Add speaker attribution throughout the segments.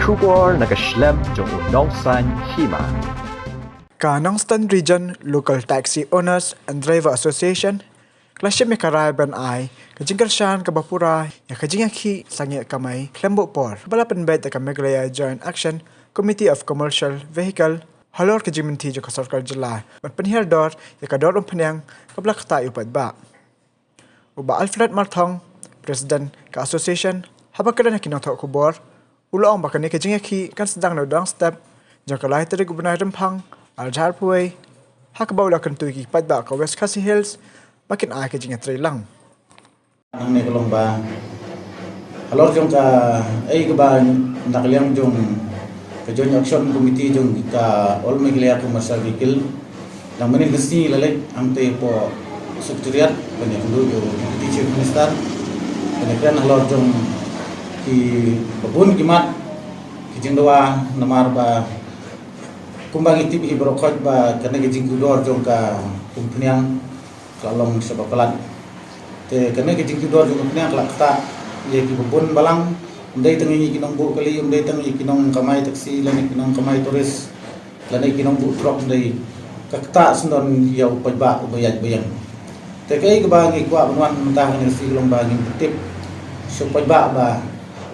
Speaker 1: Kubor nakaslem jong Nongstoiñ Hima.
Speaker 2: Ka Nongstoiñ Region Local Taxi Owners and Driver Association Klashim Mekarai ban ai Kyrshan ka Pura ya Jingïakhih sangi kamai Klembo por balapan bet ka Meglaya Joint Action Committee of Commercial Vehicle halor ka jiminti jo ka sarkar jila ban penhir dor ya ka dor penyang ka blakta upad ba uba Alfred Marthong President ka Association habakadan hakinong thok kubor ulang bakal ni Jingïakhih kan sedang nodang step jangka lahir dari Gubernur Rempang Aljar Puai hak baula kan tuiki padba ka West Khasi Hills makin ai ke Jingïakhih lang
Speaker 3: ang ne kalong ba halor jong ka ai ka ba nakaliang jong ka Joint Action Committee jong ka all Mjaccv commercial vehicle nang manin gesti lalek ang te po sekretariat banyak dulu yo Chief Minister banyak halor jong ki babun gimat ki jingdawa namar ba kumbang itip hi brokot ba kana ki jingkudor jong ka kumpniang kalong sa bakalat te kana ki jingkudor jong kumpniang lakta ye ki babun balang undai tangi kinong bu kali undai tangi kinong kamay taksi lani kinong kamay turis lani kinong bu truck undai kakta sundon yaw pajba ubayad bayan te kay ka ngi kwa banwan mentah ni silong ba ngi tip so pajba ba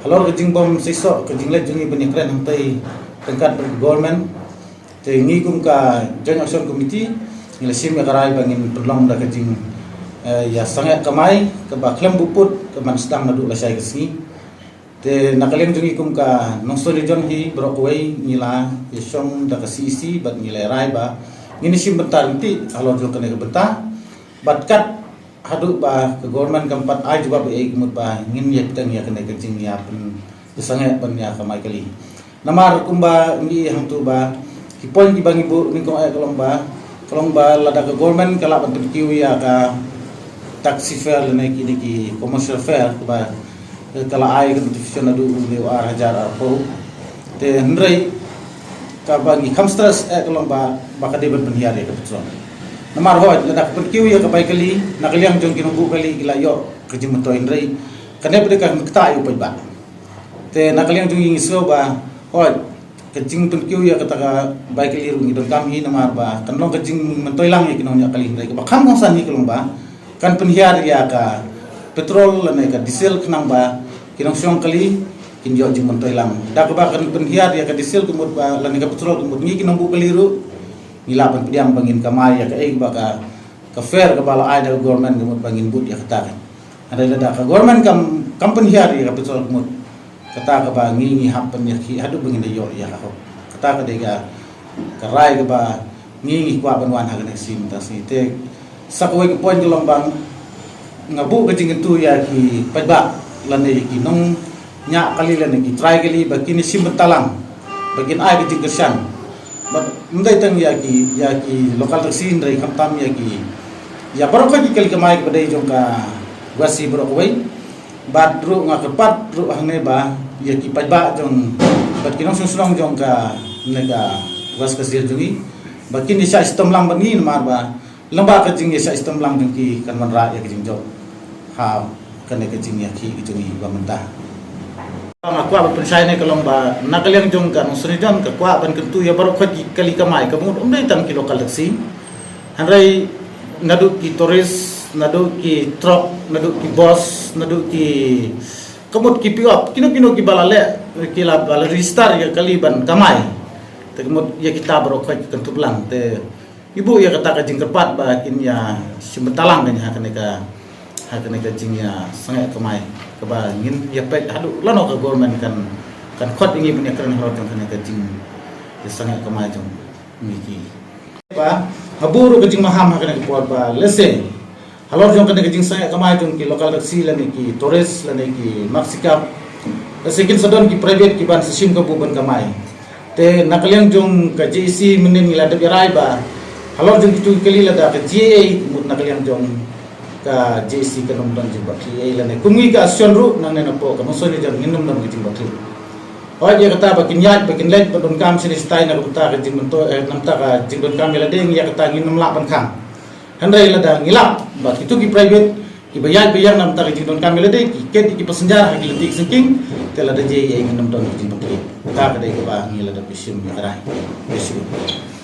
Speaker 3: halor ka jingbom siso ka jinglet jungi benikren hantai tengkat government te ngi kum ka Joint Action Committee ngila sim ya karai bangin perlong da ka jing ya sangat kamai ka ba klem buput ka man sedang nadu la sai kesni te nakalem jungi kum ka Nongstoiñ region hi brokway ngila yesong da ka CC bat ngila rai ba ngini sim bentar nanti halor jo ka ne benta bat kat hadu ba ke government kampat ai juga ba ai kumut ba ngin ya pitang ya kena kencing ya pen sangat ban ya kamai kali namar kumba ngi hantu ba hipon ki bang ibu ning ko ai kolong ba lada ke government kala ban kiu ya ka taxi fare le ki diki commercial fare ba kala ai ke notification adu le ar hajar ar po te ndrai ka bang kamstras ai kolong ba ka de ban penhiar ya ke petron namar hoj ladak perkiu ya kapai kali nakaliang jong kinungbu kali gila yo kerja mentoin rei kane bede ka kta yu ba te nakaliang jong ingislo ba hoj kejing perkiu ya kata ka bai kali rungi don kami namar ba kanlong kejing mentoi lang ya kinong ya kali rei ka kham ngong san ni kalong ba kan penhiar ya ka petrol lane ka diesel kenang ba kinong syong kali kinjo jing mentoi lang dak ba kan penhiar ya ka diesel kumut ba lane ka petrol kumut ngi kinong bu kali ru ngilapan pediam bangin kamay ya ka baka ka fair ka bala ai da government gamut bangin but ya kata kan ada lada ka government company hari ya ka betul gamut kata ka ba ngi happen ya ki hadu bangin yo ya ka kata ka de ka rai ka ba ngi kwa banwan ha ka sim ta si te sakwe ka point lombang ngabu ka jingin tu ya ki pajba lane ki nong nya kali lane ki try kali ba kini sim talang bagin ai ka Kyrshan mendai tang ya ki lokal taksi ndai kamtam ya ki ya barokah ki kali kamai badai jong ka wasi brokway bat ru nga kepat ru hane ba ya ki pajba jong bat kinong susrong jong ka nega was kasir jungi bakin ni sa sistem lang bangi mar ba lamba ka jing sa sistem lang jong ki kan manra ya ki jing jong ha kan ka jing ya ki jungi ba mentah ngakwa pensai ne kalong ba nakaliang jong ka Nongstoiñ region ka kwa ban kentu ya baru kali kamai kamu umdai tang ki lokal taksi hanrai nadu ki tourist nadu ki truck nadu ki bus nadu ki kamut ki piop kino ki balale ki la bala register ya kali ban kamai te kamut ya kita baru kentu belang te ibu ya kata ka jing kepat ba kin ya simbentalang kan hakane ka jing ya sangat kamai kaba ngin ya pek hadu lano ka government kan khot ingi punya keren halor jong kana ka jing ya sangat kamai jong miki ba haburu ka jing maham hakane ka pot ba lese halor jong kana ka jing sangat kamai jong ki lokal taksi lani ki tourist lani ki Mjaccv lese kin sadon ki private ki ban sim ka buban kamai te nakaliang jong ka JC menin ngila de rai ba halor jong kitu kali lada ka GA mut nakaliang jong ka JC ka nomdon jing bakli ai lane kungi ka asion ru nang ne po ka Nongstoiñ region nginom dong jing bakli oi dia kata bakin yat bakin let badon kam sini stai na kota ka jing mento namta ka jing don kam la deng ya kata nginom la ban khang handai la da ngilap ba kitu ki private ki bayar nam ta ka jing don kam la deng ki ket ki passenger ha ki letik singking tela da je ai nginom dong jing bakli ka kadai ka ba ngila da pisim ya karai. Besigo.